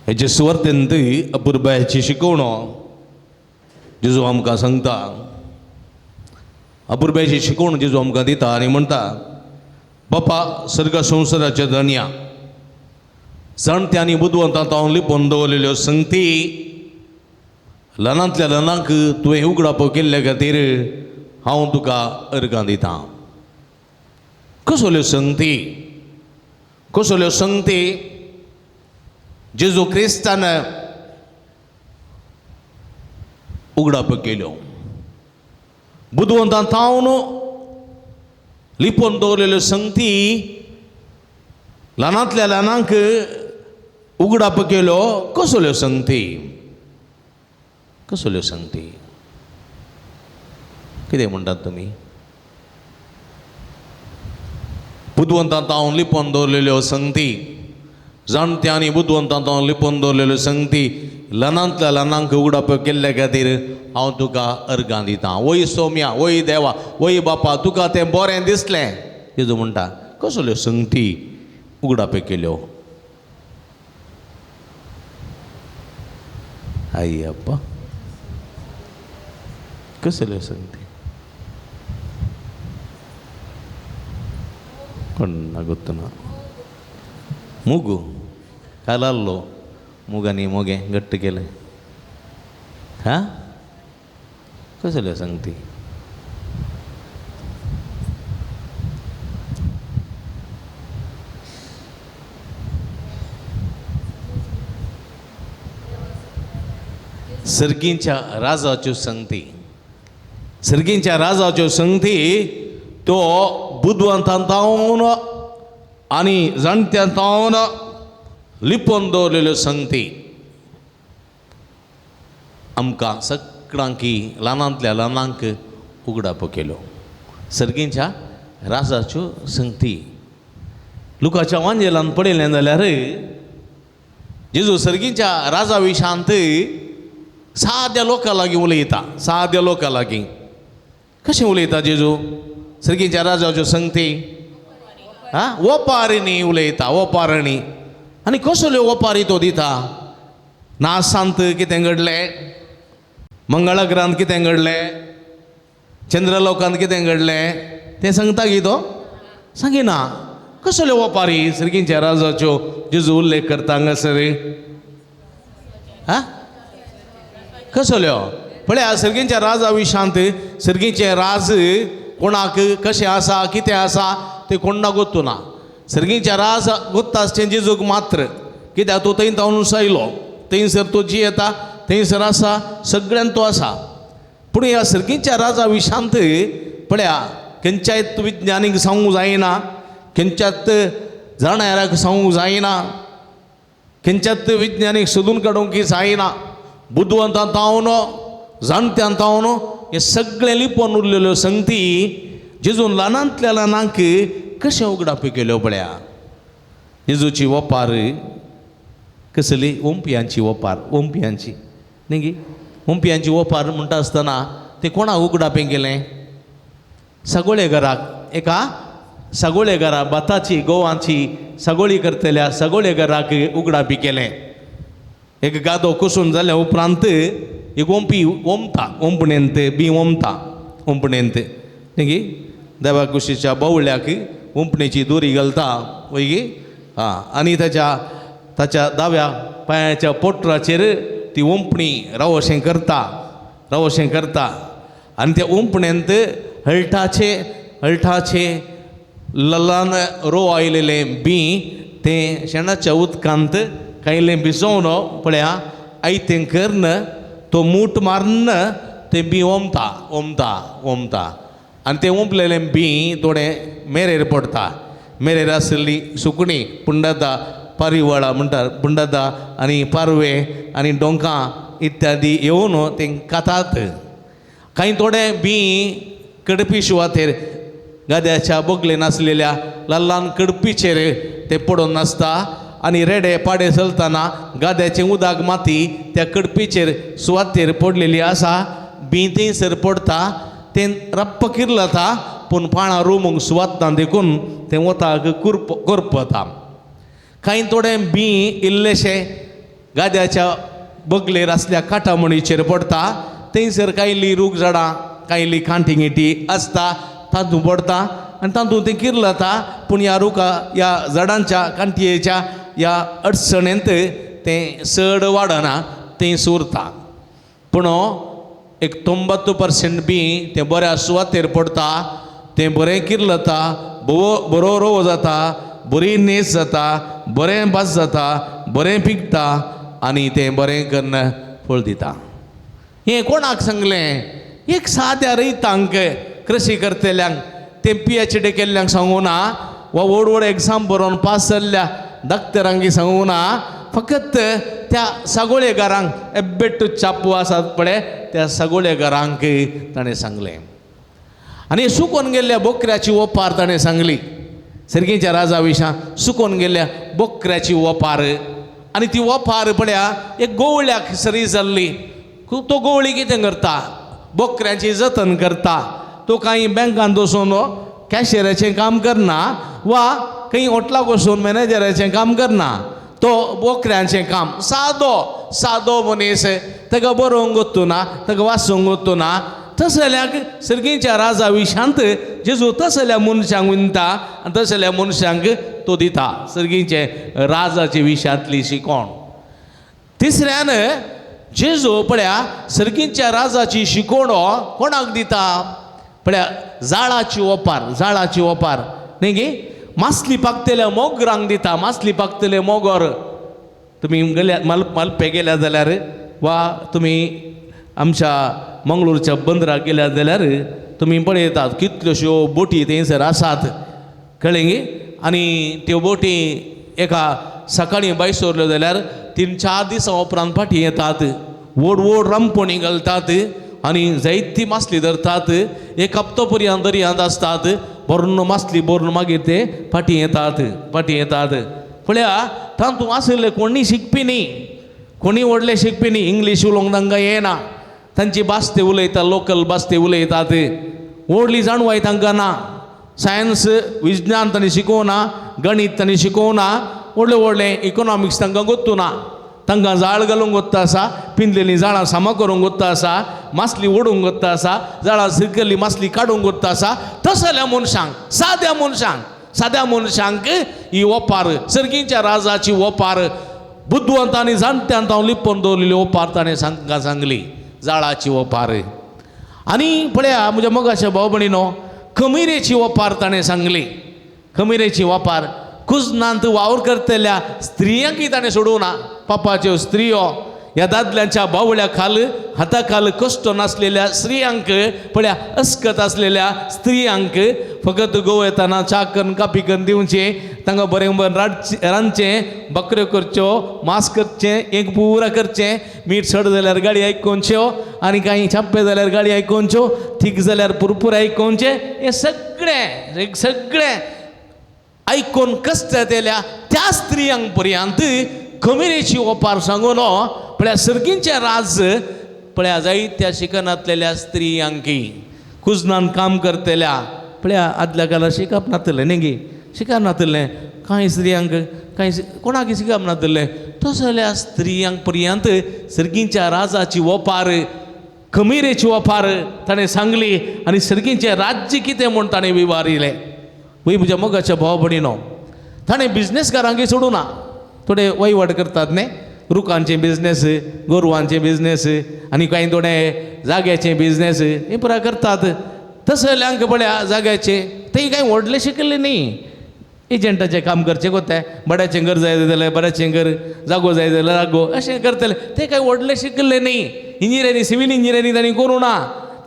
हेचे सुवार्थेंत अपुर्बाची शिकवणो जेजू आमकां सांगता. अपुर्बाची शिकवण जेजू आमकां दिता आनी म्हणटा, बापा सर्ग संवसाराच्या धन्या जाणट्यांनी बुदवंतां तावन लिपोवन दवरलेल्यो संगती ल्हानांतल्या ल्हानांक तुवें उगडाप केल्ल्या खातीर हांव तुका अर्गां दितां. कसल्यो संगती, कसल्यो संगती जेजू क्रिस्तान उगडाप केल्यो. बुदवंतां तावन लिपोवन दवरलेल्यो संगती ल्हानांतल्या ल्हानांक उगडाप केल्यो. कसल्यो संगती, कसल्यो संगती, कितें म्हणटात तुमी? बुदवंतां तावन लिपोवन दवरलेल्यो संगती, जाणट्यांनी बुदवंतां तावन लिपोवन दवरलेल्यो संगती ल्हानांतल्या ल्हानांक उगडाप केल्ल्या खातीर हांव तुका अर्गां दितां. वय सौम्या, वय देवा, वय बापा, तुका तें बरें दिसलें. जेजू म्हणटा, कसल्यो संगती उगडाप केल्यो. आई अप्पा, कसल्यो संगती. कोण ಗೊತ್ತುನಾ? ಮೂಗು ಕಾಲಲ್ಲೋ ಮೂಗನಿ मोगे घट्ट केले. हां, कसल्यो संगती. सर्गींच्या राजाच्यो संगती, सर्गींच्या राजाच्यो संगती तो बुदवंतां तावन आनी जाणट्यां तावन लिपोवन दवरलेल्यो संगती आमकां सगळ्यांक ल्हानांतल्या ल्हानांक उगडाप केल्यो. सर्गींच्या राजाच्यो संगती. लुकाच्या वांजेलांत पळयलें जाल्यार जेजू सर्गींच्या राजा विशांत साद्या लोकां लागीं उलयता. साद्या लोकां लागीं कशें उलयता जेजू सर्गींच्या राजाच्यो संगती? हां, ओपारींनी उलयता, ओपारणी. आनी कसल्यो ओपारी तो दिता? नासांत कितें घडलें, मंगळाग्रांत कितें घडलें, चंद्रलोकांत कितें घडलें तें सांगता गी तो? सांगिना. कसल्यो ओपारी सर्गींच्या राजाच्यो जेजू उल्लेख करता हांगासर? हां, कसल्यो? पळया, सर्गींच्या राजा विशांत सर्गींचे राज कोणाक कशें आसा, कितें आसा तें कोणाक गोत्तू ना. सर्गींच्या राज गोत्ता आसचें जेजूक मात्र, कित्याक तो थंय तावन सायलो, थंयसर तो जियेता, थंयसर आसा, सगळ्यान तो आसा. पूण ह्या सर्गींच्या राजा विशांत पळया, खंयच्याच विज्ञानीक सांगूंक जायना, खंयच्याच जाणाऱ्याक सांगूंक जायना, खंयच्याच विज्ञानीक सोदून काडूंक जायना. बुदवंतां तावन जाणट्यां तावन हे सगळे लिपोवन उरलेल्यो संगती जेजून ल्हानांतल्या ल्हानांक कशें उगडाप केल्यो. पळया, जेजूची ओपार कसली? ओंपियांची ओपार, ओंपियांची न्ही गे. ओंपियांची ओपार म्हणटा आसतना तें कोणाक उगडाप केलें? सगोळेकाराक. एका सगोळेकाराक, भाताची गोवांची सगोळी करतल्या सगोळेकाराक उगडाप केलें. एक गादो कुसून जाल्या उपरांत एक ओंपी ओंपता, ओंपणेंत बी ओंपता, ओंपणेंत न्ही गे. देवा कुशीच्या बावळ्याक ओंपणेची दोरी घालता वय गे. हां, आनी ताच्या दाव्या पांयाच्या पोटराचेर ती ओंपणी रावशें करता, रावशें करता. आनी त्या ओंपणेंत हळटाचे ललान रोव आयलेलें बी तें शेणाच्या उदकांत कायलें भिजोवन पळया आयतें करून तो मूठ मारून तें बी ओंपता, ओंपता, ओंपता. आनी तें ओंपलेलें बी थोडें मेरेर पडटा. मेरेर आसली सुकणी, पुंडदा, पारिवाळा म्हणटात, पुंडदा आनी पारवे आनी डोंकां इत्यादी येवन तें खातात. कांय थोडे बी कडपी सुवातेर, गाद्याच्या बोगलेन आसलेल्या ल्हान कडपीचेर ते पडून आसता. आनी रेडे पाडे चलतना गाद्याचें उदक माती त्या कडपीचेर सुवातेर पडलेली आसा. बी थंयसर पडटा, तें रप्प किरलता, पूण पाळां रोमूंक सुवात ना देखून तें वताक करपता. कांय थोडे बी इल्लेशे गाद्याच्या बगलेर असल्या काटामणीचेर पडटा थंयसर कायली रूख झाडां कायली खांटिंगेटी आसता तातूंत पडटा आनी तातूंत तें किर्लता पूण ह्या रुखा ह्या झाडांच्या कांटयेच्या ह्या अडचणेंत तें चड वाडना तें सुरता पूण एक 93% बी तें बऱ्या सुवातेर पडटा तें बरें किर्लता बरो रोव जाता बरी नेस जाता बरें भास जाता बरें पिकता आनी तें बरें करून फळ दिता. हें कोणाक सांगलें? एक साद्या रैतांक कृशी करतल्यांक तें PhD केल्ल्यांक सांगूं ना वा व्हड व्हड एग्जाम बरोवन पास जाल्ल्या डॉक्टरांक सांगूं ना फकत त्या सागोळेकारांक एब्बेट्टू चापू आसात पळय त्या सागोळेकारांक ताणें सांगलें. आनी सुकोवन गेल्ल्या बोकऱ्याची ओपार ताणें सांगली सर्गेच्या राजा विशां सुकोवन गेल्ल्या बोकऱ्याची ओपार आनी ती ओपार पळया एक गोवळ्याक सरी जाल्ली. तो गोवळी कितें करता? बोकऱ्याची जतन करता. तो कांय बँकांत वचून कॅशियराचें काम करना वा खंय हॉटलाक वचून मॅनेजराचें काम करना. तो बोकऱ्यांचें काम सादो मनीस ताका बरोवंक वचूं ना ताका वाचूंक वचूं ना. तसल्याक सर्गेच्या राजा विशांत जेजू तसल्या मनशांक विणता आनी तसल्या मनशांक तो दिता. सर्गेचे राजाचे विशांतली शिकोण. तिसऱ्यान जेजू पळया सर्गेच्या राजाची शिकोण कोणाक दिता? पळया जाळाची ओपार न्ही गे मासली पाकतल्या मोगरांक दिता. मासली पाकतले मोगर तुमी गेल्या मालपे गेल्या जाल्यार वा तुमी आमच्या मंगळूरच्या बंदराक गेल्या जाल्यार तुमी पळयतात कितल्योश्यो बोटी थंयसर आसात कळ्ळें गे. आनी त्यो बोटी एका सकाळीं भायर सरल्यो जाल्यार 3-4 दिसां उपरांत फाटीं येतात. व्हड रामपोणी घालतात आनी जायती मासली धरतात. एक हप्तो पर्यंत दर्यांत आसतात. भरून मासली भरून मागीर ते फाटीं येतात. पळया तातूंत आसले कोणी शिकपी न्ही कोणी व्हडले शिकपी न्ही. इंग्लीश उलोवंक तांकां येना. तांची भास ते उलयता लोकल भास ते उलयतात. व्हडली जाणवाय तांकां ना. सायन्स विज्ञान तांणी शिकोवना गणीत तांणी शिकोवना. व्हडलें इकॉनॉमिक्स तांकां गोत्तू ना. तांकां जाळ घालूंक गोत्ता आसा पिंजलेलीं जाळां सामा करूंक गोत्ता आसा मासली ओडूंक गोत्ता आसा जाळां सिरकल्ली मासली काडूंक गोत्ता आसा. तसल्या मनशांक साद्या मनशांक ही ओपार सर्गेच्या राजाची ओपार बुद्धवंत आनी जाणट्यांत हांव लिपोवन दवरलेली ओपार ताणें तांकां सांगली जाळाची ओपार. आनी पळया म्हज्या मोगाच्या भाव भयणीनो खमीरेची ओपार ताणें सांगली. खमीरेची ओपार कुजनांत वावर करतल्या स्त्रियांकय ताणें सोडूं ना. पापाच्यो स्त्रियो ह्या दादल्यांच्या बावळ्या खाल हाता खाल कश्ट नासलेल्या स्त्रियांक पळया अस्कत आसलेल्या स्त्रियांक फकत गोव येताना च्या करून कापी करून दिवचें तांकां बरें रांदचें बकऱ्यो करच्यो मांस करचें एक पुरा करचें मीठ चड जाल्यार गाडी आयकोवच्यो आनी कांय छाप्पे जाल्यार गाडी आयकोवच्यो ठीक जाल्यार पुरपूर आयकोवचें. हें सगळें आयकोन कश्ट येतल्या त्या स्त्रियांक पर्यंत खमीरेची ओपार सांगून पळया सर्गींचें राज पळया जायत्या शिकनातलेल्या स्त्रियांकी कुजनान काम करतल्या पळया आदल्या काळार शिकप नातलें न्ही गे शिकप नातलें कांय स्त्रियांक कांय कोणाक शिकप नातलें. तसल्या स्त्रियांक पर्यंत सर्गींच्या राजाची ओपार खमीरेची ओपार ताणें सांगली आनी सर्गींचें राज्य कितें म्हूण ताणें विवारिलें. वय म्हज्या मोगाच्या भाव भयणीनो ताणें बिजनेसकारांकय सोडूं ना. थोडे वहिवाट करतात न्ही रुखांचे बिजनेस गोरवांचे बिजनेस आनी कांय थोडे जाग्याचे बिजनेस हे पुरा करतात. तसल्यांक पळया जाग्याचे ते कांय व्हडले शिकले न्ही. एजंटाचें काम करचें कोताय बड्याचें घर जाय जाल्यार बड्याचें घर जागो जाय जाल्यार जागो अशें करतले ते कांय व्हडले शिकले न्ही. इंजिनियरींग सिवील इंजिनियरींग तांणी करूं ना.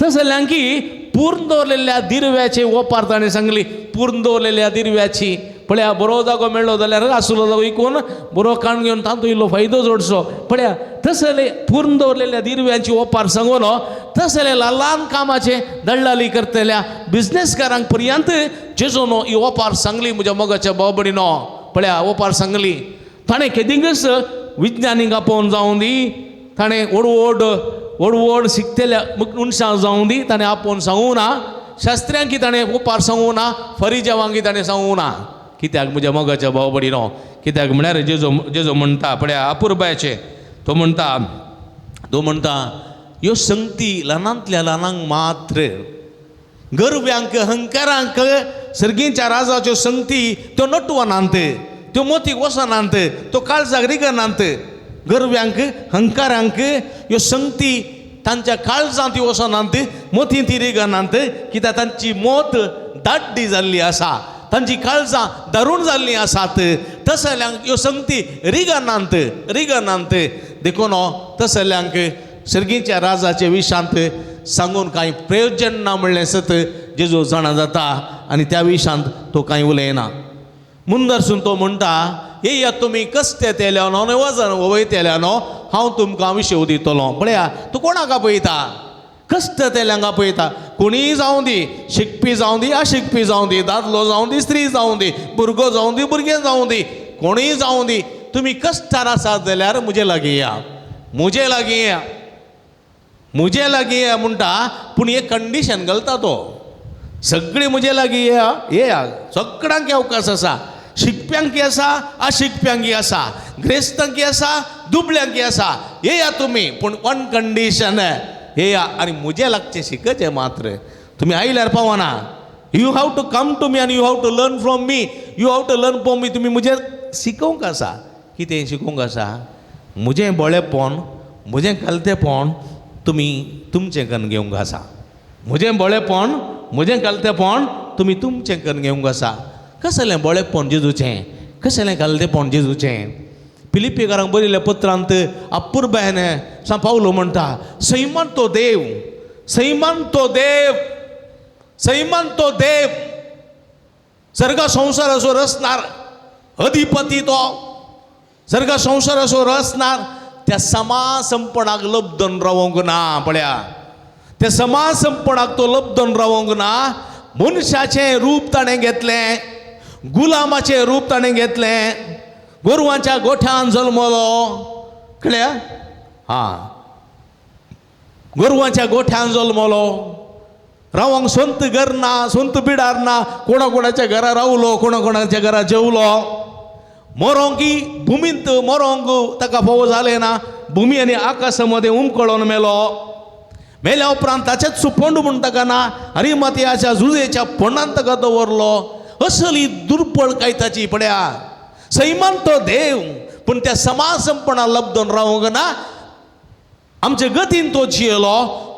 तसल्यांकी पूर्ण दवरलेल्या दिरव्याचे ओपार ताणें सांगली. पूर्ण दवरलेल्या दिरव्याची पळया बरो जागो मेळ्ळो जाल्यार आसलो जागो विकून बरो काण घेवन तातूंत इल्लो फायदो जोडचो. पळया तसले पूर्ण दवरलेल्या दिरव्यांची ओपार सांगून तसले ल्हान कामाचे दळाली करतल्या बिजनेसकारांक पर्यंत जेजून ही ओपार सांगली. म्हज्या मोगाच्या भाव भयणीनो पळया ओपार सांगली. ताणें केदिंगच विज्ञानीक आपोवन जावं दी ताणें व्हड शिकतल्या मनशां जावं दी ताणें आपोवन सांगूं ना. शास्त्र्यांकी ताणें ओपार सांगूं ना. फरिजावांकी ताणें सांगूं ना. कित्याक म्हज्या मोगाच्या भाव भयणीनो कित्याक म्हळ्यार जेजू म्हणटा पळया अपुर्बायेचें तो म्हणटा ह्यो संगती ल्हानांतल्या ल्हानांक मात्र, गरव्यांक अहंकारांक सर्गींच्या राजाच्यो संगती त्यो नटवनांत, त्यो मोतीक वसनांत, तो काळजाक रिगनांत. गरव्यांक अहंकारांक ह्यो संगती तांच्या काळजांत वसनांत, मोती ती रिगनांत, कित्याक तांची मोत दाड्डी जाल्ली आसा, तांची काळजां दारूण जाल्लीं आसात. तसल्यांक ह्यो संगती रिगनांत देखून तसल्यांक सर्गीच्या राजाचे विशांत सांगून कांय प्रयोजन ना म्हणलें सत जेजू जाणा जाता, आनी त्या विशांत तो कांय उलयना. मुंदरसून तो म्हणटा, येया तुमी कस्ते तेल्या न्हू वजन वयतेल्या न्हू, हांव तुमकां विशय दितलो. पळया तूं कोणाक आपयता? कश्ट तेल्यांक आपयता. कोणीय जावं दी, शिकपी जावं दी, अशिकपी जावं दी, दादलो जावं दी, स्त्री जावं दी, भुरगो जावं दी, भुरगें जावं दी, कोणीय जावं दी, तुमी कश्टार आसात जाल्यार म्हजे लागीं या, म्हजे लागीं या म्हणटा. पूण एक कंडिशन घालता तो, सगळीं म्हजे लागीं येया. सगळ्यांक अवकाश आसा, शिकप्यांक आसा, अशिकप्यांक आसा, ग्रेस्तांक आसा, दुबळ्यांक आसा. येया तुमी, पूण वन कंडिशन, येया आनी म्हजे लागचें शिकचें मात्र. तुमी आयल्यार पावना. You have to come to me आनी you have to learn from me. You have to learn from me. तुमी म्हजें शिकोवंक आसा. कितें शिकोवंक आसा? म्हजें बोळेपण, म्हजें कालतेपण तुमी तुमचें करून घेवंक आसा. म्हजें बोळेपण, म्हजें कालतेपण तुमी तुमचें करून घेवंक आसा. कसलें बोळेपण जेजूचें, कसलें कालतेपण जेजूचें. फिलिपिकारांक बरयल्ल्या पत्रांत अपुर्बायन सान पावलो म्हणटा, सैमान तो देव, सैमान तो देव, सैमान तो देव, सर्गा संवसाराचो रचणार अधिपती तो, सर्गा संवसाराचो रचणार, त्या समासंपणाक लबदन रावोंक ना. पळया, त्या समासंपणाक तो लबदन रावोंक ना. मनशाचें रूप ताणें घेतलें, गुलामाचें रूप ताणें घेतलें, गोरवांच्या गोठ्यान जल्मलो. कळ्या? गोरवांच्या गोठ्यान जल्मलो. रावंक संत घर ना, संत बिडार ना, कोणाच्या घरा रावलो, कोणाच्या घरा जेवलो. मरोंकी भुमींत मरोंक ताका फावो जालें ना. भुमी आनी आकाशामध्ये उमकळोन मेलो. मेल्या उपरांत ताचेच सुपोंड म्हूण ताका ना, अरिमथ्याच्या जुजेच्या पोंडांत ताका दवरलो. असली दुर्पळ काय ताची. पळया, सैमान तो देव, पूण त्या समासंपणा लबदन रावंक ना. आमचे गतीन तो जियेलो,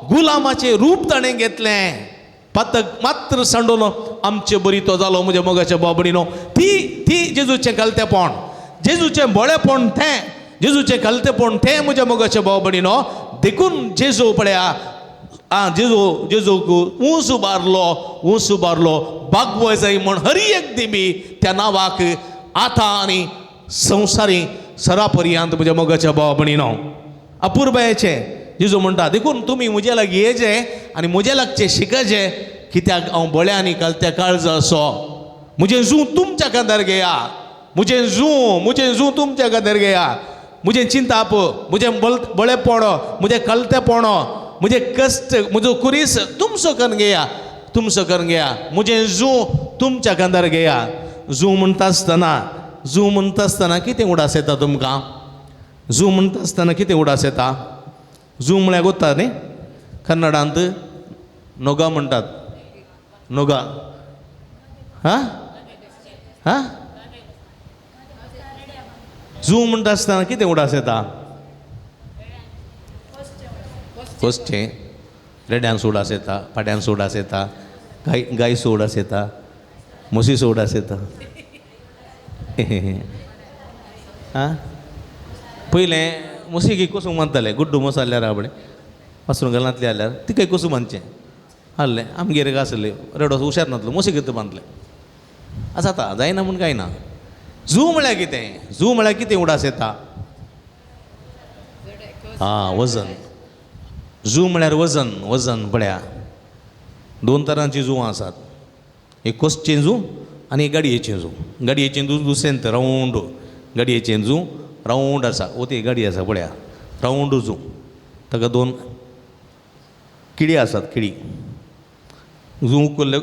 गुलामाचें रूप ताणें घेतलें, पातक मात्र सांडून आमचे बरी तो जालो. म्हज्या मोगाच्या बाबडीनो, ती जेजूचें कालतेपण, जेजूचें बोळेपण तें, जेजूचें कालतेपण तें म्हज्या मोगाच्या बाबडीनो. देखून जेजू पळया, जेजूक ऊंच उबारलो, बागवय जाय म्हण हरी एक दिमी त्या नांवाक आतां आनी संवसारी सरापर्यंत म्हज्या मोगाच्या बाबडीनो. अपुर्बायेचें जेजू म्हणटा, देखून तुमी म्हजे लागीं येजे आनी म्हजे लागचें शिकचे, कित्याक हांव बळ्या आनी कालत्या काळज असो. म्हजें जूं तुमच्या कांदार घेया, म्हजें जूं तुमच्या कांदार घेया. म्हजें चिंताप, म्हजें बळेपण, म्हजें कालतेपण, म्हजें कश्ट, म्हजो कुरीस तुमचो करून घेया, म्हजें जूं तुमच्या कांदार घेया. जूं म्हणटा आसतना कितें उडास येता तुमकां? जूं म्हणटा आसतना कितें उडास येता? जूं म्हळ्यार गोता न्ही, कन्नडांत नोगा म्हणटात. नोगा जूं म्हणटा आसतना कितें उडास येता? कोसचें, रेड्यांचो उडास येता, पाड्यांचो उडास येता, गायचो उडास येता, म्हशीचो उडास येता. पयलें म्हशीक कसू मानताले, गुड्डू म्हस आसल्यार आपणे पासून घालांतले आल्यार ती काही कसू मानचें आहलें. आमगेर आसले रेडो हुशार नासलो, म्हशीक कितें बांदलें. जाता, जायना म्हूण कांय ना. जूं म्हळ्यार कितें? जूं म्हळ्यार कितें उडास येता? वजन. जूं म्हळ्यार वजन. पळया, दोन तरांची जूं आसात. एक कोसचें जूं आनी एक गाडयेचें जूं. गाडयेचें जूं दुसेंत रावंड, गाडयेचें जूं रावंड आसा. ती गाडी आसा पळया, रावंड जूं. ताका दोन किडी आसात, किडी. जूं उखल्ले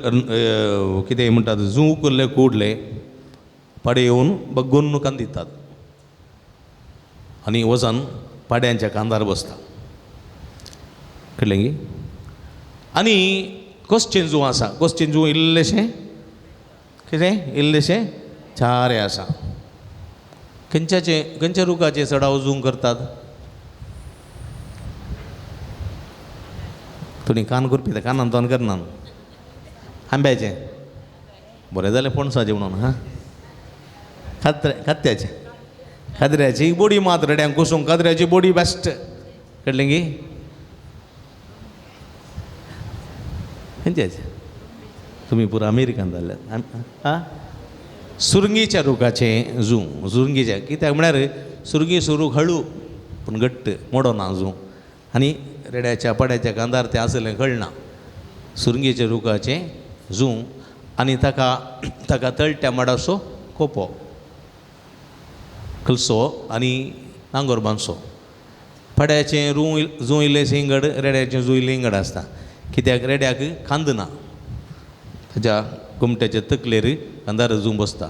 कितें म्हणटात, जूं उखल्ले कुडले पाडे येवन बग्गोन कांदितात. आनी वजन पाड्यांच्या कांदार बसता कळलें गे आनी कशें जू आसा कशें जू इल्लेशें कितें इल्लेशें चारे आसा खंयच्या रुखाचे चडाव जूं करतात तुमी कान करपी ते कानान तोंड करना आंब्याचें बरें जालें पणसाचें म्हणून हां खात्र्याची बोडी मात रेड्यांक कुसूंक खात्र्याची बोडी बेस्ट कळलें गे खंयच्याचें तुमी पुरो अमेरिकान जाल्यात आं सुरंगीच्या रुखाचें जू सुरंगीच्या कित्याक म्हळ्यार सुरंगी सुरूक हळू पूण घट्ट मोडो ना जू आनी रेड्याच्या पाड्याच्या कांदार तें आसलें कळना सुरंगीच्या रुखाचें जू आनी ताका तळट्या माडाचो कोपो कलसो आनी नांगोर बांदचो पाड्याचें जू इल्लें इंगड रेड्याचें जू इल्लें इंगड आसता कित्याक रेड्याक खांद ना ताच्या कुमट्याच्या तकलेर कांदार जू बसता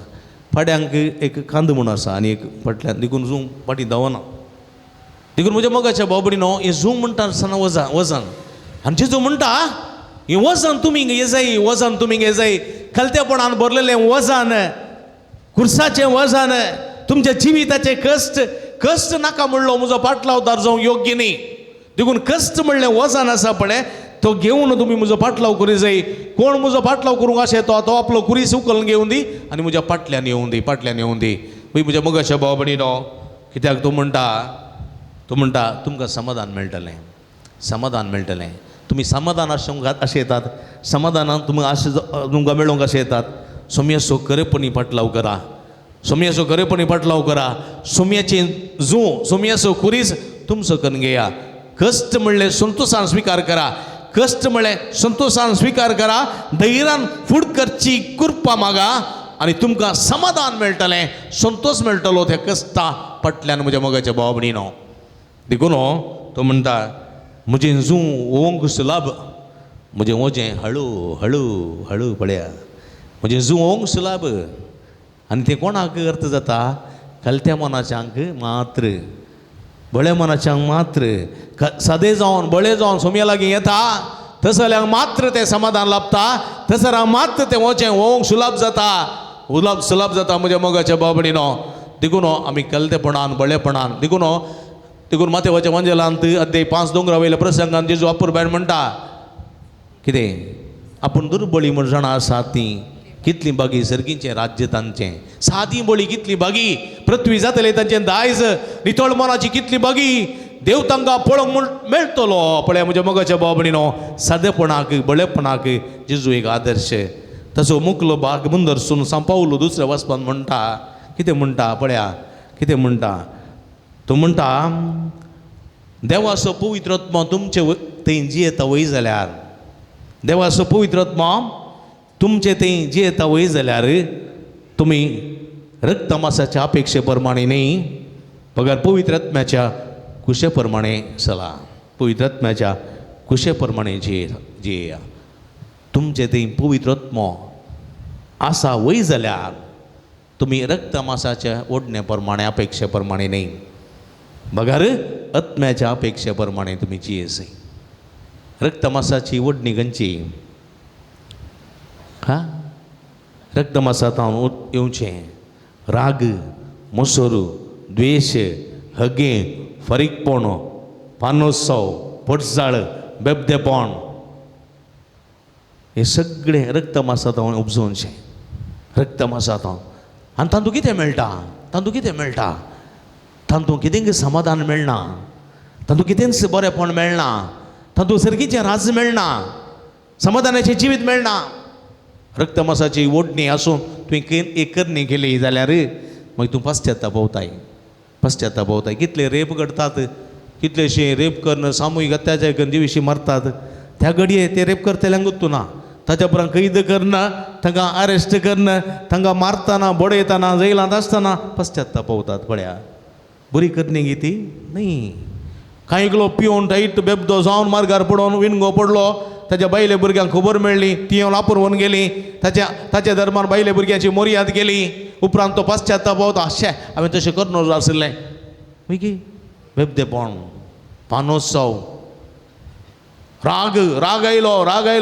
पाड्यांक एक खांद म्हणून आसा आनी एक फाटल्यान देखून जू पाटी धांवना देखून म्हज्या मोगाच्या बाबडीनो हें जू म्हणटा आसतना वजन आनी जेजू म्हणटा हें वजन तुमी येजाय वजन तुमी येजाय खलतेपणान भरलेलें वजन खुर्साचें वजन तुमच्या जिविताचे कश्ट नाका म्हणलो म्हजो पाटलावदार जावं योग्य न्ही देखून कश्ट म्हणलें वजन आसा पळय तो घेवन तुमी म्हजो पाटलाव करी जाय कोण म्हजो पाटलाव करूंक आशे तो आपलो कुरीस उखलून घेवन दी आनी म्हज्या फाटल्यान येवं दी भाई म्हज्या मोगाच्या भाव भयणीनो कित्याक तूं म्हणटा तुमकां समाधान मेळटलें तुमी समाधान अशें येतात समाधानान तुमकां मेळोवंक अशें येतात सोम्याचो खरेपणी पाटलाव करा सोम्याचो खरेपणी पाटलाव करा सोम्याचो कुरीस तुमचो करून घेया कश्ट म्हणलें संतोशान स्विकार करा कश्ट म्हणलें संतोशान स्विकार करा धैर्यान फूड करची कृपा मागा आनी तुमकां समाधान मेळटलें संतोष मेळटलो त्या कश्टा फाटल्यान म्हज्या मोगाच्या भाव भयणीनो देखून तो म्हणटा म्हजें जू ओंक सुलभ म्हजें वजें हळू हळू हळू पळया म्हजें जू ओंक सुलभ आनी तें कोणाक अर्थ जाता कलत्या मनाच्यांक मात्र बळे मनाच्यांक मात्र सादे जावन बळे जावन सोम्या लागीं येता थंय जाल्यार मात्र तें समाधान लाभता थंय जाल्यार मात्र तें वचें ओंक सुलभ जाता म्हज्या मोगाच्या भाव भयणीनो देखून आमी कलतेपणान बळेपणान देखून माथेवाच्या वंजलांत अध्याय 5 दोंगरा वयल्या प्रसंगान जेजू आपूण भायर म्हणटा कितें आपूण दुर्बळी म्हण जाणा आसात तीं कितली बागी सर्गीचें राज्य तांचें सादी बळी कितली बागी पृथ्वी जातले तांचें दायज नितळ मनाची कितली बागी देव तांकां पळोवंक मेळटलो पळय म्हज्या मोगाच्या भाव भयणीनो सादेपणाक बळेपणाक जेजू एक आदर्श ताचो मुखलो भाग मुंदरसून सांपावलो दुसऱ्या वचपान म्हणटा कितें म्हणटा पळया कितें म्हणटा तो म्हणटा देवाचो पवित्र आत्मा तुमचे थंय जियेता वय जाल्यार देवाचो पवित्र आत्मा तुमचे थंय जियेता वय जाल्यार तुमी रक्तमासाच्या अपेक्षे प्रमाणे न्ही पगार पवित्र आत्म्याच्या कुशे प्रमाणे चला पवित्र आत्म्याच्या कुशे प्रमाणे जियेया तुमचे थंय पवित्र आत्मा आसा वय जाल्यार तुमी रक्तमासाच्या ओडणे प्रमाणे अपेक्षे प्रमाणे न्ही बगार आत्म्याच्या अपेक्षे प्रमाणे तुमी जियेसय रक्तमासाची ओडणी खंयची रक्तमासांत येवचें राग मोसोर द्वेश हगे फरीकपण पानोत्सव पडसाळ बेबदेपण हे सगळें रक्तमासांत उपजोवचें रक्तमासांत आनी तातूंत कितें मेळटा तातूंत कितें समाधान मेळना तातूंत कितेंच बरेंपण मेळना तातूंत सर्गीचें राज मेळना समाधानाचें जिवीत मेळना रक्तमासाची ओडणी आसून तुवें एक करणी केली जाल्यार मागीर तूं पश्चाताप कितले रेप घडतात कितलेशे रेप करून सामुहीक अत्याचार करून विशीं मरतात त्या घडये ते रेप करतल्यांक गुर्तुना ताच्या उपरांत कैद करना तांकां अरेस्ट करना तांकां मारतना बडयतना जैलांत आसतना पश्चाताप भोंवतात पळया बरी करणी गी ती न्ही कांय एकलो पिवन टायट बेबदो जावन मार्गार पडोवन विणगो पडलो ताच्या बायले भुरग्यांक खबर मेळ्ळी ती येवन आपूण गेली ताच्या धर्मान बायले भुरग्यांची मोरयाद गेली उपरांत तो पश्चाताप भोंवता अशें हांवें तशें करनो आशिल्लें मागीर बेबदेपण, पानोत्सव, राग आयलो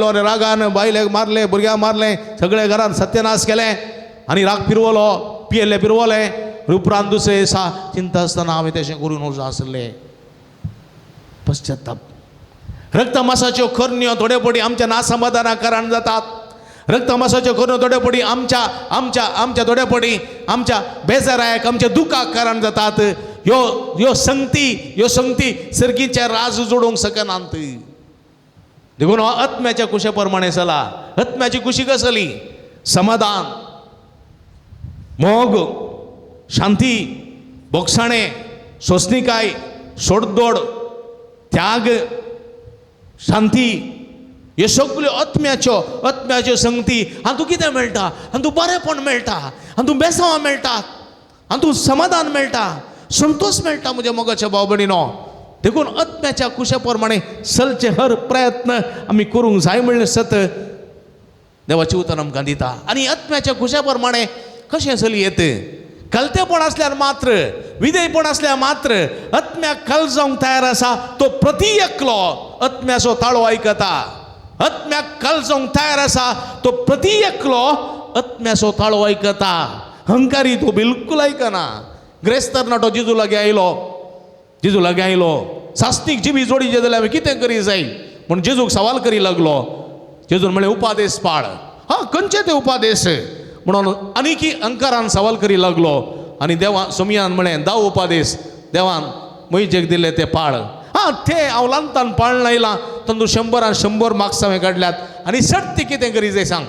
आनी रागान बायलेक मारले, भुरग्यांक मारले, सगळे घरांत सत्यनाश केले आनी राग फिरवलो, फिरवले. उपरांत दुसरे दिसा चिंता आसतना हांवें तशें करून वचूं आसलें. पश्चाताप. रक्तमांसाच्यो खर्न्यो थोडे पडी आमच्या नासमाधानाक कारण जातात. रक्तमांसाच्यो खर्न्यो थोडे पडी आमच्या थोडे पडी आमच्या बेजाराक, आमच्या दुखाक कारण जातात. ह्यो संगती सर्गीचे राज जोडूंक शकनात. देखून हो आत्म्याच्या कुशे प्रमाणे चला. आत्म्याची कुशी कसली? समाधान, मोग, शांती, बोगसाणे, सोसणीकाय, सोडदोड, त्याग, शांती, हे सगळ्यो आत्म्याच्यो संगती. आनी तूं कितें मेळटा? आनी तूं बरेंपण मेळटा, आनी तूं बेसांवां मेळटात, आनी तूं समाधान मेळटा, संतोष मेळटा म्हज्या मोगाच्या भाव भयणीनो. देखून आत्म्याच्या कुशा प्रमाणे चलचे हर प्रयत्न आमी करूंक जाय म्हणलें सत देवाची उतर आमकां दिता. आनी आत्म्याच्या कुशा प्रमाणे कशें चलयेत? कलतेपण असल्यार मात्र, विधेयपण असल्यार मात्र आत्म्याक कल जावंक तयार आसा तो प्रति एकलो आत्म्याचो ताळो आयकता. आत्म्याक कल जावंक तयार आसा तो प्रति एकलो आत्म्याचो ताळो आयकता. हंकारी तो बिलकुल आयकना. ग्रेस्तर नाटो जेजू लागीं आयलो, सास्तीक जिबी जोडीचे जाल्यार हांवें कितें करी जाय म्हूण जेजूक सवाल करी लागलो. जेजून म्हळें उपादेश पाळ. खंयचे ते उपादेश म्हणून आनीक अंकारान सवाल करी लागलो. आनी देवा सोमयान म्हळें 10 उपादेश देवान मोइशेक दिले ते पाळ. ते हांव ल्हानतान पाळून आयलां, तातूंत 100 मार्क्स हांवें काडल्यात. आनी सर्त कितें करी जाय सांग.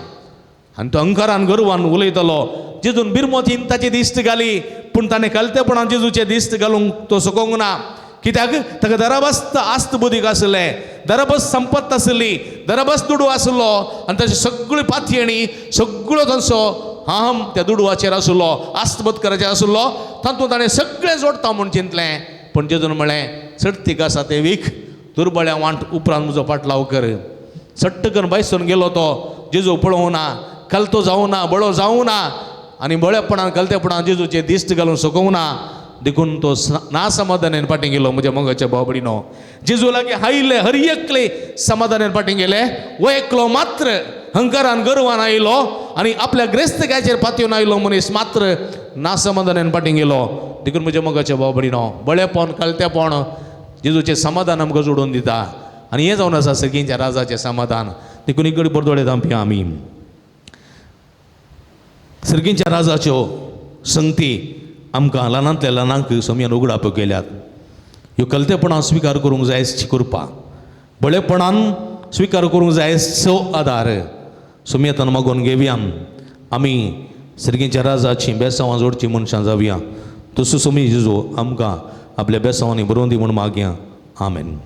आनी तो अंकारान गर्वान उलयतलो. जेजून बिरमोतीन ताची दिश्ट घाली, पूण ताणें कलतेपणान जेजूचे दिश्ट घालूंक तो सोकोंक ना. कित्याक ताका दरबस्त आस्त बुदीक आसलें, दरबस्त संपत्त आसली, दरबस्त दुडू आसलो, आनी ताची सगळी पातयेणी, सगळो तांचो हाम त्या दुडवाचेर आसलो, आस्तबदकाराचेर आसलो. तातूंत ताणें सगळें जोडता म्हूण चिंतलें. पूण जेजून म्हळें सर्तीक आसा ते वीख, दुर्बळ्या वांट उपरांत म्हजो पाटलाव कर. सट्ट करून बायसून गेलो तो. जेजू पळोवं ना, कलतो जावं ना, बळो जावं ना, आनी बळेपणान कलतेपणान जेजूचे दिश्ट घालून सोकोवं ना. देखून तो नासमाधानान फाटीं गेलो म्हज्या मोगाच्या भाव भयणीनो. जेजू लागीं हायले हर एकले समाधानान फाटीं गेले. वो एकलो मात्र हंकारान गर्वान आयलो आनी आपल्या ग्रेस्तकाचेर पातयेवन आयलो मनीस मात्र नासमाधानान फाटीं गेलो. देखून म्हज्या मोगाच्या भाव भयणीनो, बळेपण कलतेपण जेजूचें समाधान आमकां जोडून दिता. आनी हें जावन आसा सगळींच्या राजाचें समाधान. देखून इकडे परदोळे थांबया आमी. सर्गींच्या राजाच्यो संगती आमकां ल्हानांतल्या ल्हानांक सोमयान उगडाप केल्यात. ह्यो कलतेपणान स्विकार करूंक जाय कृपा, बळेपणान स्विकार करूंक जाय सो आदार सोमयेतान मागोवन घेवया. आमी सर्गींच्या राजाची बेसांवां जोडची मनशां जावया. तसो सोमी जेजू आमकां आपल्या बेसांवांनी बरोवन दी म्हूण मागया. आमेन.